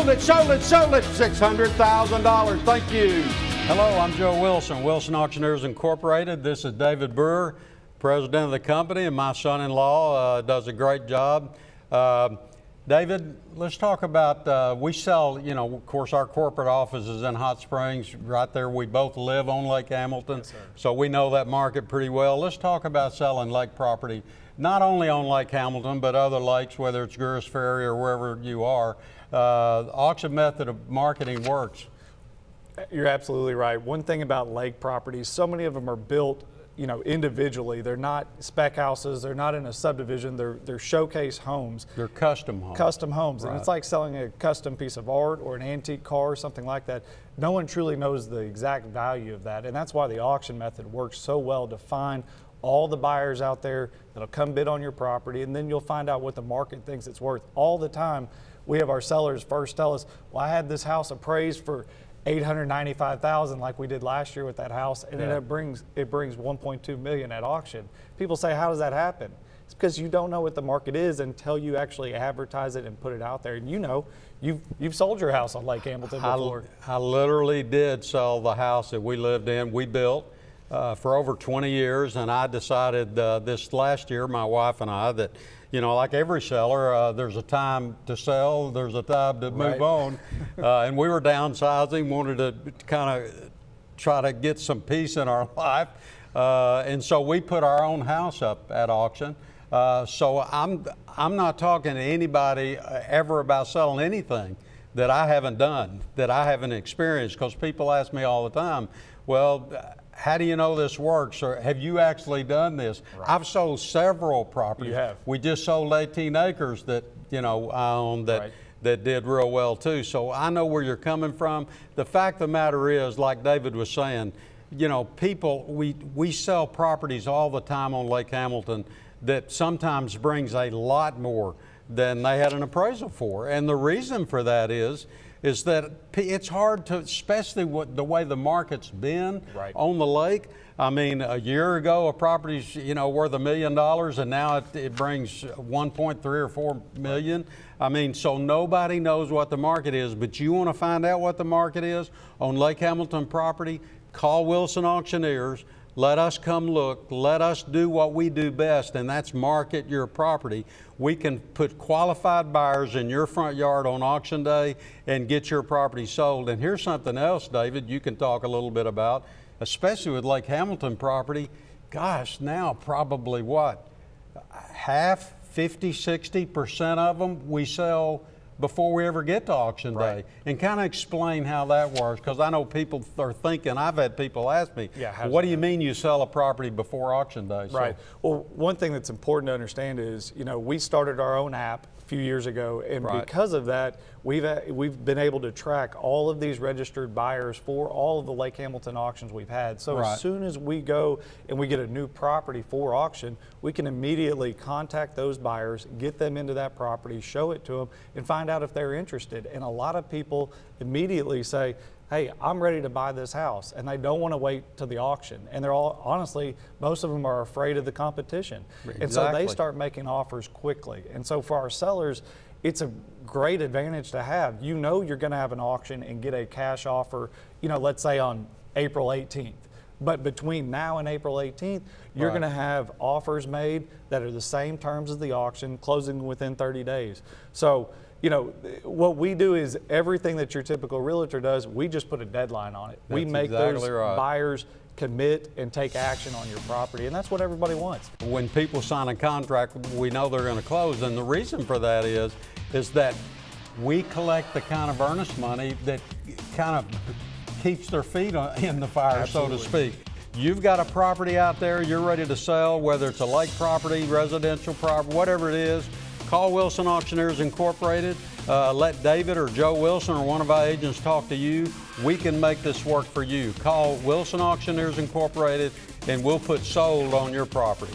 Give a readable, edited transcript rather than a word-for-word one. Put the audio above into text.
Sold it, sold it, sold it. $600,000. Thank you. Hello, I'm Joe Wilson, Wilson Auctioneers Incorporated. This is David Brewer, president of the company, and my son-in-law does a great job. David, let's talk about, we sell, of course, our corporate office is in Hot Springs, right there. We both live on Lake Hamilton, Yes, sir. So we know that market pretty well. Let's talk about selling lake property, not only on Lake Hamilton, but other lakes, whether it's Gurus Ferry or wherever you are. Auction method of marketing works. You're absolutely right. One thing about lake properties, so many of them are built, individually. They're not spec houses. They're not in a subdivision. They're showcase homes. They're custom homes. Custom homes. Right. And it's like selling a custom piece of art or an antique car or something like that. No one truly knows the exact value of that. And that's why the auction method works so well, to find all the buyers out there that'll come bid on your property, and then you'll find out what the market thinks it's worth. All the time, we have our sellers first tell us, well, I had this house appraised for $895,000 like we did last year with that house, and then it brings $1.2 million at auction. People say, how does that happen? It's because you don't know what the market is until you actually advertise it and put it out there. And you've sold your house on Lake Hamilton before. I literally did sell the house that we lived in. We built for over 20 years, and I decided this last year, my wife and I, that like every seller, there's a time to sell, there's a time to move on. And we were downsizing, wanted to kind of try to get some peace in our life. And so we put our own house up at auction. So I'm not talking to anybody ever about selling anything that I haven't done, that I haven't experienced, because people ask me all the time, well, how do you know this works, or have you actually done this? Right. I've sold several properties. You have. We just sold 18 acres that I own that did real well too. So I know where you're coming from. The fact of the matter is, like David was saying, people, we sell properties all the time on Lake Hamilton that sometimes brings a lot more than they had an appraisal for. And the reason for that is that it's hard to, especially the way the market's been on the lake. I mean, a year ago, a property's worth $1 million, and now it brings 1.3 or 4 million. I mean, so nobody knows what the market is. But you want to find out what the market is on Lake Hamilton property? Call Wilson Auctioneers. Let us come look. Let us do what we do best, and that's market your property. We can put qualified buyers in your front yard on auction day and get your property sold. And here's something else, David, you can talk a little bit about, especially with Lake Hamilton property. Gosh, now probably what? Half, 50, 60% of them we sell before we ever get to auction day. And kind of explain how that works, because I know people are thinking, I've had people ask me, what do you mean you sell a property before auction day? Right. Well, one thing that's important to understand is, we started our own app a few years ago, and because of that, we've been able to track all of these registered buyers for all of the Lake Hamilton auctions we've had. So as soon as we go and we get a new property for auction, we can immediately contact those buyers, get them into that property, show it to them, and find out if they're interested. And a lot of people immediately say, hey, I'm ready to buy this house, and they don't want to wait to the auction. And they're all, honestly, most of them are afraid of the competition. And so they start making offers quickly. And so for our sellers, it's a great advantage to have. You're going to have an auction and get a cash offer, let's say on April 18th. But between now and April 18th, you're going to have offers made that are the same terms as the auction, closing within 30 days. So, what we do is everything that your typical realtor does, we just put a deadline on it. We make those buyers commit and take action on your property, and that's what everybody wants. When people sign a contract, we know they're going to close, and the reason for that is that we collect the kind of earnest money that kind of keeps their feet in the fire, so to speak. You've got a property out there you're ready to sell, whether it's a lake property, residential property, whatever it is. Call Wilson Auctioneers Incorporated. Let David or Joe Wilson or one of our agents talk to you. We can make this work for you. Call Wilson Auctioneers Incorporated, and we'll put sold on your property.